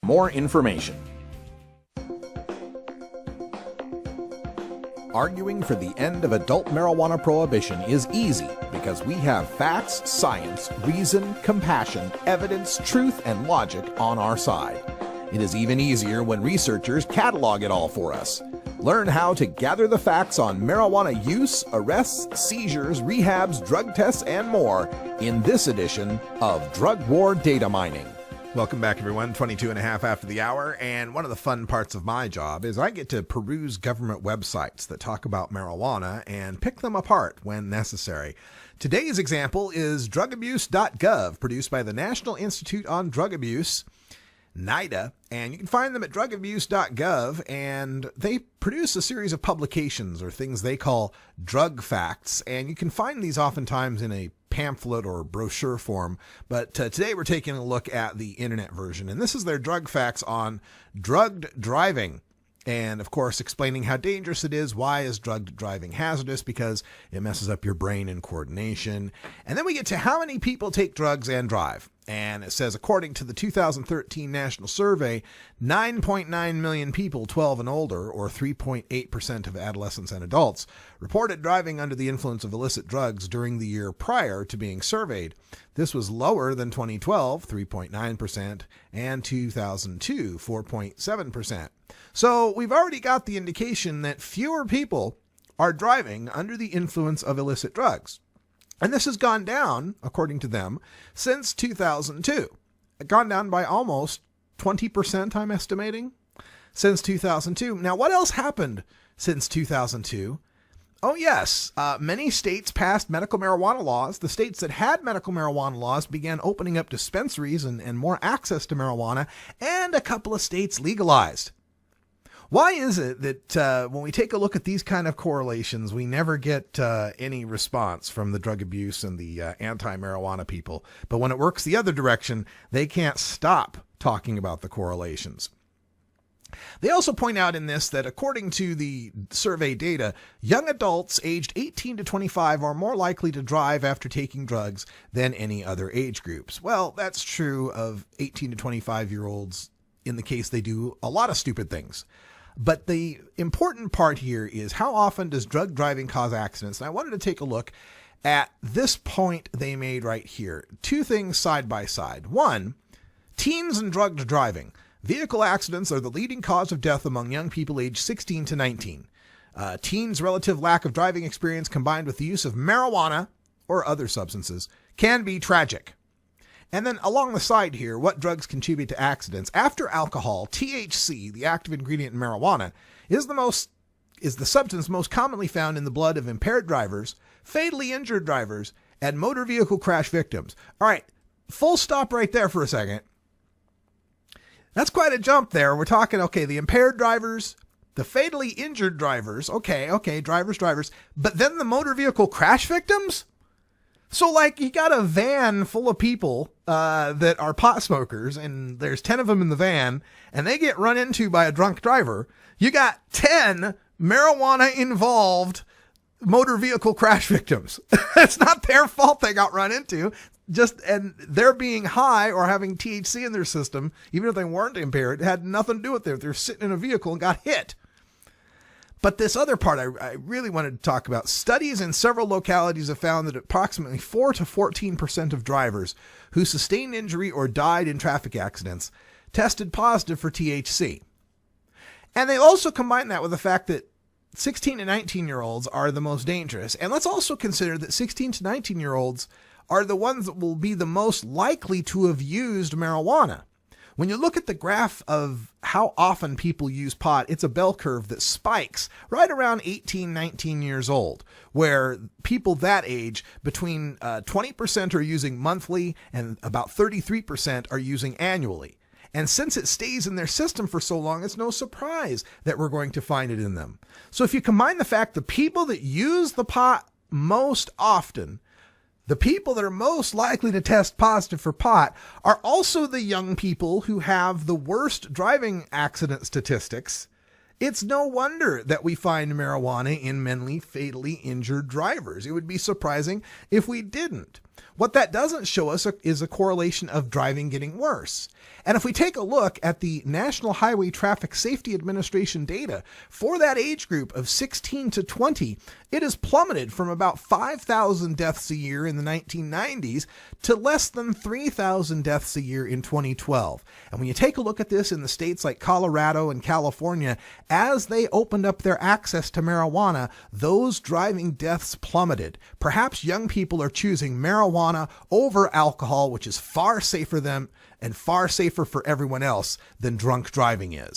more information. Arguing for the end of adult marijuana prohibition is easy because we have facts, science, reason, compassion, evidence, truth, and logic on our side. It is even easier when researchers catalog it all for us. Learn how to gather the facts on marijuana use, arrests, seizures, rehabs, drug tests, and more in this edition of Drug War Data Mining. Welcome back, everyone. 22 and a half after the hour. And one of the fun parts of my job is I get to peruse government websites that talk about marijuana and pick them apart when necessary. Today's example is drugabuse.gov, produced by the National Institute on Drug Abuse, NIDA, and you can find them at drugabuse.gov, and they produce a series of publications or things they call drug facts, and you can find these oftentimes in a pamphlet or brochure form, but today we're taking a look at the internet version, and this is their drug facts on drugged driving. And of course, explaining how dangerous it is. Why is drugged driving hazardous? Because it messes up your brain and coordination. And then we get to how many people take drugs and drive. And it says, according to the 2013 National Survey, 9.9 million people 12 and older, or 3.8% of adolescents and adults, reported driving under the influence of illicit drugs during the year prior to being surveyed. This was lower than 2012, 3.9%, and 2002, 4.7%. So we've already got the indication that fewer people are driving under the influence of illicit drugs. And this has gone down, according to them, since 2002. It's gone down by almost 20%, I'm estimating, since 2002. Now, what else happened since 2002? Oh, yes. Many states passed medical marijuana laws. The states that had medical marijuana laws began opening up dispensaries and more access to marijuana, and a couple of states legalized. Why is it that when we take a look at these kind of correlations, we never get any response from the drug abuse and the anti-marijuana people? But when it works the other direction, they can't stop talking about the correlations. They also point out in this that according to the survey data, young adults aged 18 to 25 are more likely to drive after taking drugs than any other age groups. Well, that's true of 18 to 25-year-olds in the case they do a lot of stupid things. But the important part here is how often does drug driving cause accidents? And I wanted to take a look at this point they made right here. Two things side by side. One, teens and drugged driving. Vehicle accidents are the leading cause of death among young people aged 16 to 19. Teens' relative lack of driving experience combined with the use of marijuana or other substances can be tragic. And then along the side here, what drugs contribute to accidents? After alcohol, THC, the active ingredient in marijuana, is the substance most commonly found in the blood of impaired drivers, fatally injured drivers, and motor vehicle crash victims. All right, full stop right there for a second. That's quite a jump there. We're talking, okay, the impaired drivers, the fatally injured drivers, okay, drivers, but then the motor vehicle crash victims? So, like, you got a van full of people that are pot smokers, and there's 10 of them in the van, and they get run into by a drunk driver. You got 10 marijuana-involved motor vehicle crash victims. It's not their fault they got run into. And they're being high or having THC in their system, even if they weren't impaired, it had nothing to do with it. They're sitting in a vehicle and got hit. But this other part I really wanted to talk about. Studies in several localities have found that approximately 4 to 14% of drivers who sustained injury or died in traffic accidents tested positive for THC. And they also combine that with the fact that 16 to 19-year-olds are the most dangerous. And let's also consider that 16 to 19-year-olds are the ones that will be the most likely to have used marijuana. When you look at the graph of how often people use pot, it's a bell curve that spikes right around 18, 19 years old, where people that age, between 20% are using monthly and about 33% are using annually. And since it stays in their system for so long, it's no surprise that we're going to find it in them. So if you combine the fact the people that use the pot most often, the people that are most likely to test positive for pot, are also the young people who have the worst driving accident statistics. It's no wonder that we find marijuana in mentally fatally injured drivers. It would be surprising if we didn't. What that doesn't show us is a correlation of driving getting worse. And if we take a look at the National Highway Traffic Safety Administration data for that age group of 16 to 20, it has plummeted from about 5,000 deaths a year in the 1990s to less than 3,000 deaths a year in 2012. And when you take a look at this in the states like Colorado and California, as they opened up their access to marijuana, those driving deaths plummeted. Perhaps young people are choosing marijuana over alcohol, which is far safer for them and far safer for everyone else than drunk driving is.